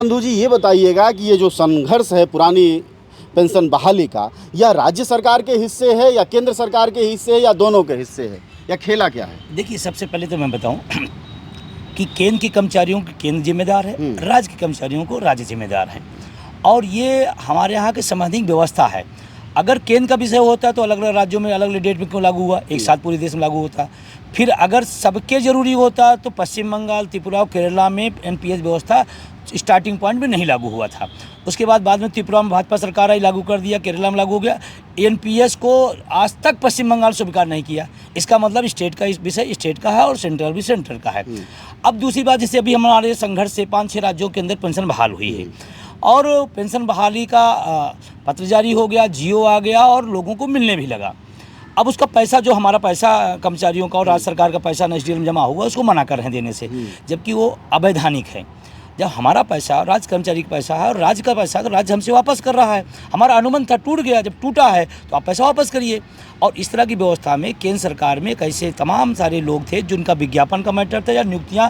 बंधु जी, ये बताइएगा कि ये जो संघर्ष है पुरानी पेंशन बहाली का, या राज्य सरकार के हिस्से है या केंद्र सरकार के हिस्से है या दोनों के हिस्से है, या खेला क्या है? देखिए, सबसे पहले तो मैं बताऊं कि केंद्र के कर्मचारियों को केंद्र जिम्मेदार है, राज्य के कर्मचारियों को राज्य जिम्मेदार है। और ये हमारे यहाँ की संवैधानिक व्यवस्था है। अगर केंद्र का विषय होता तो अलग अलग राज्यों में अलग अलग डेट में क्यों लागू हुआ, एक साथ पूरे देश में लागू होता। फिर अगर सबके ज़रूरी होता तो पश्चिम बंगाल, त्रिपुरा और केरला में एनपीएस व्यवस्था स्टार्टिंग पॉइंट में नहीं लागू हुआ था। उसके बाद में त्रिपुरा में भाजपा सरकार आई, लागू कर दिया, केरला में लागू हो गया। एनपीएस को आज तक पश्चिम बंगाल स्वीकार नहीं किया। इसका मतलब स्टेट का इस विषय स्टेट का है और सेंट्रल भी सेंट्रल का है। अब दूसरी बात, जैसे अभी हमारे संघर्ष से 5-6 राज्यों के अंदर पेंशन बहाल हुई है और पेंशन बहाली का पत्र जारी हो गया, जियो आ गया और लोगों को मिलने भी लगा। अब उसका पैसा, जो हमारा पैसा कर्मचारियों का और राज्य सरकार का पैसा एसडीएल में जमा हुआ, उसको मना कर रहे हैं देने से, जबकि वो अवैधानिक है। जब हमारा पैसा राज्य कर्मचारी का पैसा है और राज्य का पैसा तो राज्य हमसे वापस कर रहा है। हमारा अनुबंध था, टूट गया, जब टूटा है तो आप पैसा वापस करिए। और इस तरह की व्यवस्था में केंद्र सरकार में कैसे तमाम सारे लोग थे जिनका विज्ञापन का मैटर था या नियुक्तियाँ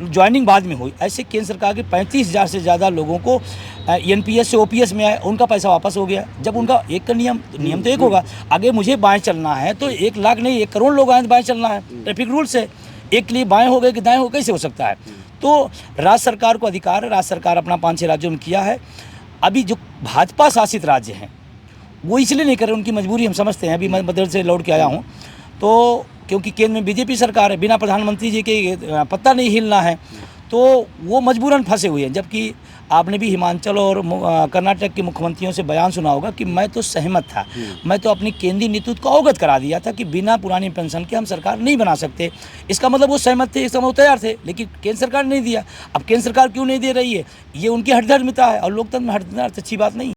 ज्वाइनिंग बाद में हुई, ऐसे केंद्र सरकार के 35,000 से ज़्यादा लोगों को एनपीएस से ओपीएस में आए, उनका पैसा वापस हो गया। जब उनका एक का नियम तो एक होगा, आगे मुझे बाएँ चलना है तो 1 लाख नहीं 1 करोड़ लोग आए तो बाएँ चलना है, ट्रैफिक रूल्स है। एक के लिए बाएँ हो गए कि दाएँ हो, कैसे हो सकता है? तो राज्य सरकार को अधिकार है, राज्य सरकार अपना 5-6 राज्यों में किया है। अभी जो भाजपा शासित राज्य हैं वो इसलिए नहीं कर रहे, उनकी मजबूरी हम समझते हैं। अभी मैं मदर से लौट के आया हूँ तो क्योंकि केंद्र में बीजेपी सरकार है, बिना प्रधानमंत्री जी के पत्ता नहीं हिलना है, तो वो मजबूरन फंसे हुए हैं। जबकि आपने भी हिमाचल और कर्नाटक के मुख्यमंत्रियों से बयान सुना होगा कि मैं तो सहमत था, मैं तो अपनी केंद्रीय नीति को अवगत करा दिया था कि बिना पुरानी पेंशन के हम सरकार नहीं बना सकते। इसका मतलब वो सहमत थे, इसका मतलब तैयार थे, लेकिन केंद्र सरकार ने नहीं दिया। अब केंद्र सरकार क्यों नहीं दे रही है, ये उनकी हठधर्मिता है और लोकतंत्र में हठधर्मिता अच्छी बात नहीं।